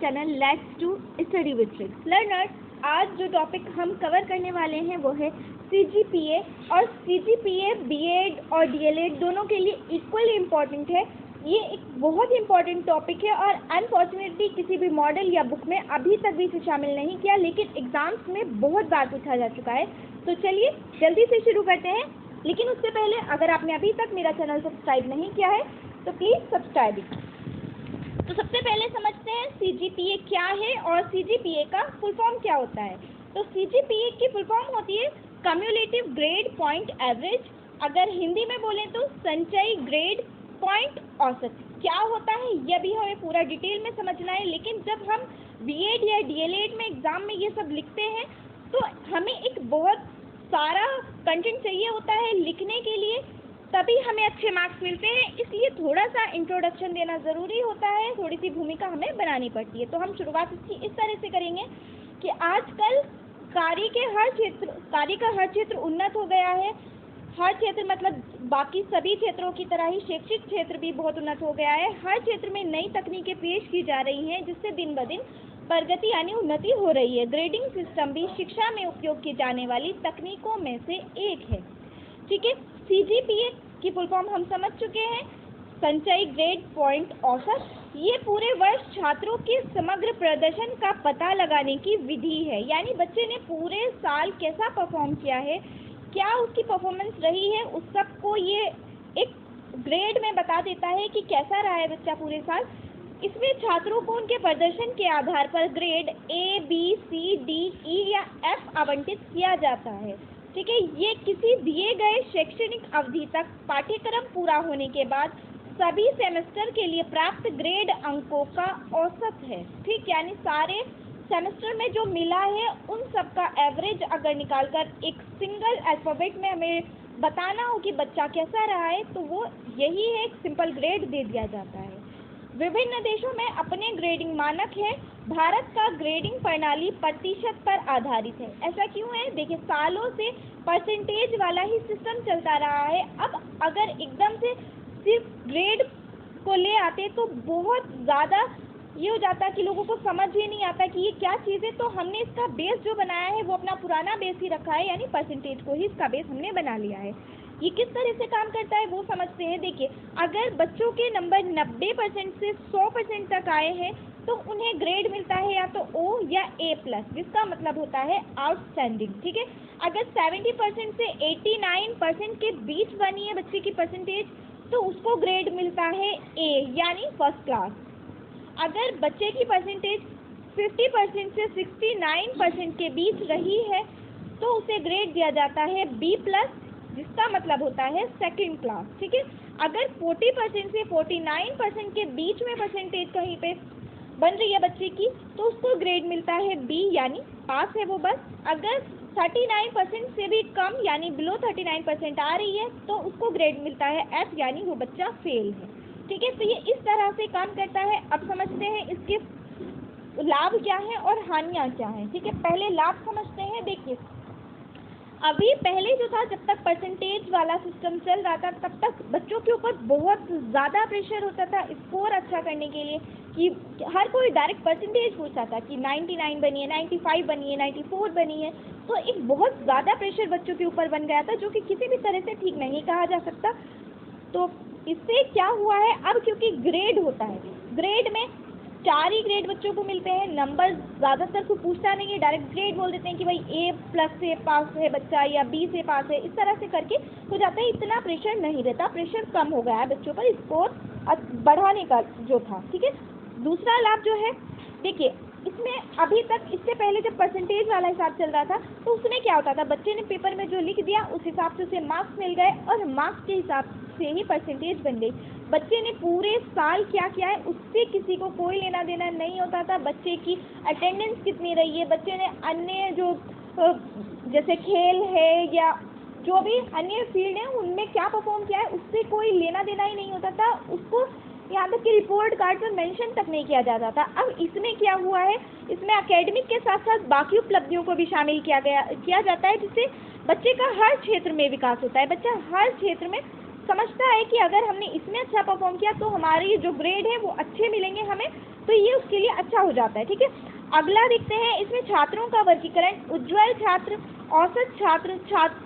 Channel let's do study with tricks. Learners, आज जो topic हम कवर करने वाले हैं वो है CGPA। और CGPA बीएड और डीएलएड दोनों के लिए इक्वली इम्पॉर्टेंट है। ये एक बहुत इंपॉर्टेंट टॉपिक है और अनफॉर्चुनेटली किसी भी मॉडल या बुक में अभी तक भी इसे शामिल नहीं किया, लेकिन एग्जाम्स में बहुत बार पूछा जा चुका है। तो चलिए जल्दी से शुरू करते हैं। लेकिन उससे पहले अगर आपने अभी तक मेरा चैनल सब्सक्राइब नहीं किया है तो प्लीज़ सब्सक्राइब इट। तो सबसे पहले समझते हैं CGPA क्या है और CGPA का फुल फॉर्म क्या होता है। तो CGPA की फुल फॉर्म होती है कम्युलेटिव ग्रेड पॉइंट एवरेज। अगर हिंदी में बोलें तो संचयी ग्रेड पॉइंट औसत। क्या होता है यह भी हमें पूरा डिटेल में समझना है, लेकिन जब हम बीएड या डीएलएड में एग्ज़ाम में ये सब लिखते हैं तो हमें एक बहुत सारा कंटेंट चाहिए होता है लिखने के लिए, तभी हमें अच्छे मार्क्स मिलते हैं। इसलिए थोड़ा सा इंट्रोडक्शन देना ज़रूरी होता है, थोड़ी सी भूमिका हमें बनानी पड़ती है। तो हम शुरुआत इसकी इस तरह से करेंगे कि आजकल कार्य का हर क्षेत्र उन्नत हो गया है। हर क्षेत्र मतलब बाकी सभी क्षेत्रों की तरह ही शैक्षिक क्षेत्र भी बहुत उन्नत हो गया है। हर क्षेत्र में नई तकनीकें पेश की जा रही हैं, जिससे दिन ब दिन प्रगति यानी उन्नति हो रही है। ग्रेडिंग सिस्टम भी शिक्षा में उपयोग की जाने वाली तकनीकों में से एक है। ठीक है, CGPA की फुल फॉर्म हम समझ चुके हैं, संचयी ग्रेड पॉइंट औसत। ये पूरे वर्ष छात्रों के समग्र प्रदर्शन का पता लगाने की विधि है, यानी बच्चे ने पूरे साल कैसा परफॉर्म किया है, क्या उसकी परफॉर्मेंस रही है, उस सब को ये एक ग्रेड में बता देता है कि कैसा रहा है बच्चा पूरे साल। इसमें छात्रों को उनके प्रदर्शन के आधार पर grade A, B, C, D, E या F आवंटित किया जाता है। ठीक है, ये किसी दिए गए शैक्षणिक अवधि तक पाठ्यक्रम पूरा होने के बाद सभी सेमेस्टर के लिए प्राप्त ग्रेड अंकों का औसत है। ठीक, यानी सारे सेमेस्टर में जो मिला है उन सब का एवरेज अगर निकालकर एक सिंगल अल्फ़ाबेट में हमें बताना हो कि बच्चा कैसा रहा है, तो वो यही है, एक सिंपल ग्रेड दे दिया जाता है। विभिन्न देशों में अपने ग्रेडिंग मानक हैं। भारत का ग्रेडिंग प्रणाली प्रतिशत पर आधारित है। ऐसा क्यों है? देखिए, सालों से परसेंटेज वाला ही सिस्टम चलता रहा है। अब अगर एकदम से सिर्फ ग्रेड को ले आते तो बहुत ज़्यादा ये हो जाता कि लोगों को समझ ही नहीं आता कि ये क्या चीज़ है। तो हमने इसका बेस जो बनाया है वो अपना पुराना बेस ही रखा है, यानी परसेंटेज को ही इसका बेस हमने बना लिया है। ये किस तरह से काम करता है वो समझते हैं। देखिए, अगर बच्चों के नंबर 90% से 100% तक आए हैं तो उन्हें ग्रेड मिलता है या तो O या A+, जिसका मतलब होता है आउटस्टैंडिंग। ठीक है, अगर 70% से 89% के बीच बनी है बच्चे की परसेंटेज तो उसको ग्रेड मिलता है A, यानी फर्स्ट क्लास। अगर बच्चे की परसेंटेज 50% से 69% के बीच रही है तो उसे ग्रेड दिया जाता है B+, जिसका मतलब होता है सेकंड क्लास। ठीक है, अगर 40% से 49% के बीच में परसेंटेज कहीं पे बन रही है बच्चे की तो उसको ग्रेड मिलता है B, यानी पास है वो बस। अगर 39% से भी कम यानी बिलो 39% आ रही है तो उसको ग्रेड मिलता है F, यानी वो बच्चा फेल है। ठीक है, तो ये इस तरह से काम करता है। अब समझते हैं इसके लाभ क्या हैं और हानियाँ क्या हैं। ठीक है, पहले लाभ समझते हैं। देखिए, अभी पहले जो था, जब तक परसेंटेज वाला सिस्टम चल रहा था तब तक बच्चों के ऊपर बहुत ज़्यादा प्रेशर होता था स्कोर अच्छा करने के लिए, कि हर कोई डायरेक्ट परसेंटेज पूछता था कि 99 बनी है, 95 बनी है, 94 बनी है। तो एक बहुत ज़्यादा प्रेशर बच्चों के ऊपर बन गया था, जो कि किसी भी तरह से ठीक नहीं कहा जा सकता। तो इससे क्या हुआ है, अब क्योंकि ग्रेड होता है, ग्रेड में 4 ही ग्रेड बच्चों को मिलते हैं। नंबर ज़्यादातर को पूछता नहीं है, डायरेक्ट ग्रेड बोल देते हैं कि भाई A+ से पास है बच्चा या B से पास है। इस तरह से करके हो जाता है, इतना प्रेशर नहीं रहता, प्रेशर कम हो गया है बच्चों पर स्कोर बढ़ाने का जो था। ठीक है, दूसरा लाभ जो है, देखिए इसमें अभी तक, इससे पहले जब परसेंटेज वाला हिसाब चल रहा था तो उसमें क्या होता था, बच्चे ने पेपर में जो लिख दिया उस हिसाब से उसे मार्क्स मिल गए और मार्क्स के हिसाब से ही परसेंटेज बन गई। बच्चे ने पूरे साल क्या किया है उससे किसी को कोई लेना देना नहीं होता था। बच्चे की अटेंडेंस कितनी रही है, बच्चे ने अन्य जो जैसे खेल है या जो भी अन्य फील्ड है उनमें क्या परफॉर्म किया है उससे कोई लेना देना ही नहीं होता था। उसको यहाँ तक कि रिपोर्ट कार्ड पर मेंशन तक नहीं किया जाता था। अब इसमें क्या हुआ है, इसमें एकेडमिक के साथ साथ बाकी उपलब्धियों को भी शामिल किया जाता है, जिससे बच्चे का हर क्षेत्र में विकास होता है। बच्चा हर क्षेत्र में समझता है कि अगर हमने इसमें अच्छा परफॉर्म किया तो हमारे जो ग्रेड है वो अच्छे मिलेंगे हमें, तो ये उसके लिए अच्छा हो जाता है। ठीक है, अगला देखते हैं, इसमें छात्रों का वर्गीकरण उज्ज्वल छात्र, औसत छात्र,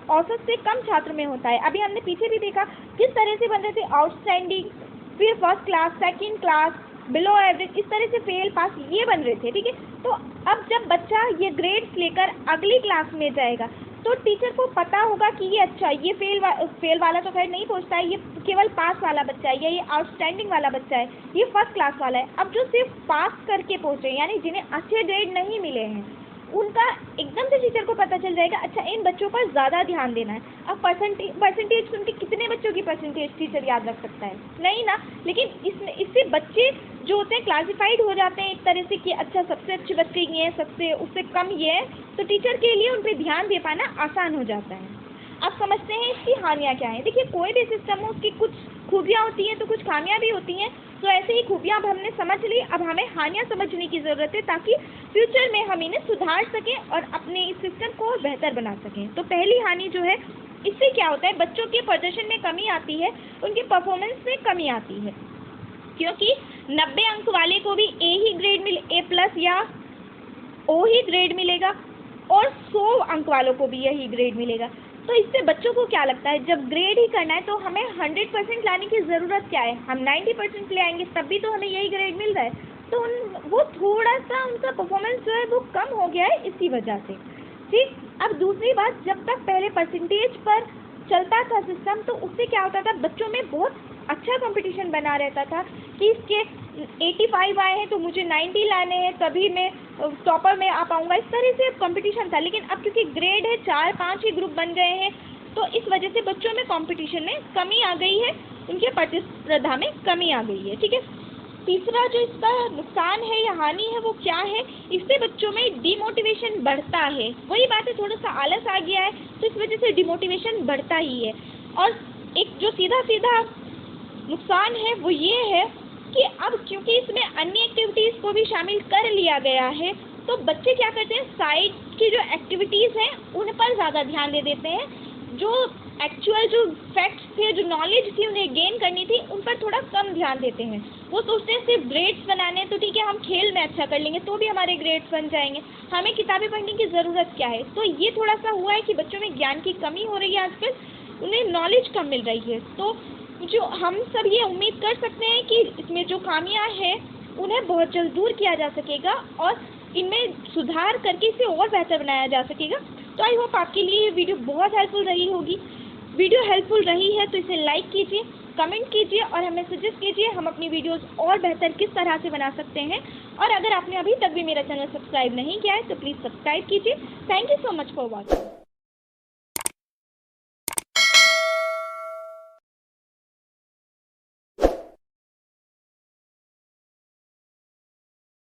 औसत से कम छात्र में होता है। अभी हमने पीछे भी देखा किस तरह से बन रहे थे, आउटस्टैंडिंग, फिर first class, second class, below average, इस तरह से फेल, पास, ये बन रहे थे। ठीक है, तो अब जब बच्चा ये ग्रेड्स लेकर अगली क्लास में जाएगा तो टीचर को पता होगा कि ये अच्छा, ये फेल वाला तो खैर नहीं पहुंचता है, ये केवल पास वाला बच्चा है, या ये आउटस्टैंडिंग वाला बच्चा है, ये फर्स्ट क्लास वाला है। अब जो सिर्फ पास करके पहुंचे, यानी जिन्हें अच्छे ग्रेड नहीं मिले हैं, उनका एकदम से टीचर को पता चल जाएगा, अच्छा इन बच्चों पर ज़्यादा ध्यान देना है। अब परसेंटेज सुन के कितने बच्चों की परसेंटेज टीचर याद रख सकता है? नहीं ना। लेकिन इससे बच्चे जो होते हैं क्लासिफाइड हो जाते हैं एक तरह से कि अच्छा सबसे अच्छे बच्चे ये हैं, सबसे उससे कम ये है, तो टीचर के लिए उन पर ध्यान दे पाना आसान हो जाता है। अब समझते हैं इसकी हानियाँ क्या हैं। देखिए, कोई भी सिस्टम हो, उसकी कुछ खूबियाँ होती हैं तो कुछ खामियाँ भी होती हैं। तो ऐसे ही खूबियाँ अब हमने समझ ली, अब हमें हानियाँ समझने की ज़रूरत है ताकि फ्यूचर में हम इन्हें सुधार सकें और अपने इस सिस्टम को और बेहतर बना सकें। तो पहली हानि जो है, इससे क्या होता है, बच्चों के प्रदर्शन में कमी आती है, उनके परफॉर्मेंस में कमी आती है, क्योंकि 90 अंक वाले को भी A+ या O ही ग्रेड मिलेगा और 100 अंक वालों को भी यही ग्रेड मिलेगा। तो इससे बच्चों को क्या लगता है, जब ग्रेड ही करना है तो हमें 100% लाने की ज़रूरत क्या है, हम 90% ले आएंगे तब भी तो हमें यही ग्रेड मिल रहा है। तो वो थोड़ा सा उनका परफॉर्मेंस जो है वो कम हो गया है इसी वजह से। ठीक, अब दूसरी बात, जब तक पहले परसेंटेज पर चलता था सिस्टम, तो उससे क्या होता था, बच्चों में बहुत अच्छा कंपटीशन बना रहता था कि इसके 85 आए हैं तो मुझे 90 लाने हैं तभी मैं टॉपर में आ पाऊंगा, इस तरह से कंपटीशन था। लेकिन अब क्योंकि ग्रेड है, 4-5 ही ग्रुप बन गए हैं, तो इस वजह से बच्चों में कंपटीशन में कमी आ गई है, उनके प्रतिस्पर्धा में कमी आ गई है। ठीक है, तीसरा जो इसका नुकसान है या हानि है वो क्या है, इससे बच्चों में डिमोटिवेशन बढ़ता है। वही बात है, थोड़ा सा आलस आ गया है तो इस वजह से डिमोटिवेशन बढ़ता ही है। और एक जो सीधा सीधा नुकसान है वो ये है कि अब क्योंकि इसमें अन्य एक्टिविटीज़ को भी शामिल कर लिया गया है, तो बच्चे क्या करते हैं, साइड की जो एक्टिविटीज़ हैं उन पर ज़्यादा ध्यान दे देते हैं, जो एक्चुअल जो फैक्ट्स थे, जो नॉलेज थी उन्हें गेन करनी थी, उन पर थोड़ा कम ध्यान देते हैं। वो सोचते हैं सिर्फ ग्रेड्स बनाने तो ठीक है, हम खेल में अच्छा कर लेंगे तो भी हमारे ग्रेड्स बन जाएंगे, हमें किताबें पढ़ने की ज़रूरत क्या है। तो ये थोड़ा सा हुआ है कि बच्चों में ज्ञान की कमी हो रही है आजकल, उन्हें नॉलेज कम मिल रही है। तो जो हम सब ये उम्मीद कर सकते हैं कि इसमें जो खामियां हैं उन्हें बहुत जल्द दूर किया जा सकेगा और इनमें सुधार करके इसे और बेहतर बनाया जा सकेगा। तो आई होप आपके लिए ये वीडियो बहुत हेल्पफुल रही होगी। वीडियो हेल्पफुल रही है तो इसे लाइक कीजिए, कमेंट कीजिए और हमें सजेस्ट कीजिए हम अपनी वीडियोस और बेहतर किस तरह से बना सकते हैं। और अगर आपने अभी तक भी मेरा चैनल सब्सक्राइब नहीं किया है तो प्लीज़ सब्सक्राइब कीजिए। Thank you so much for watching.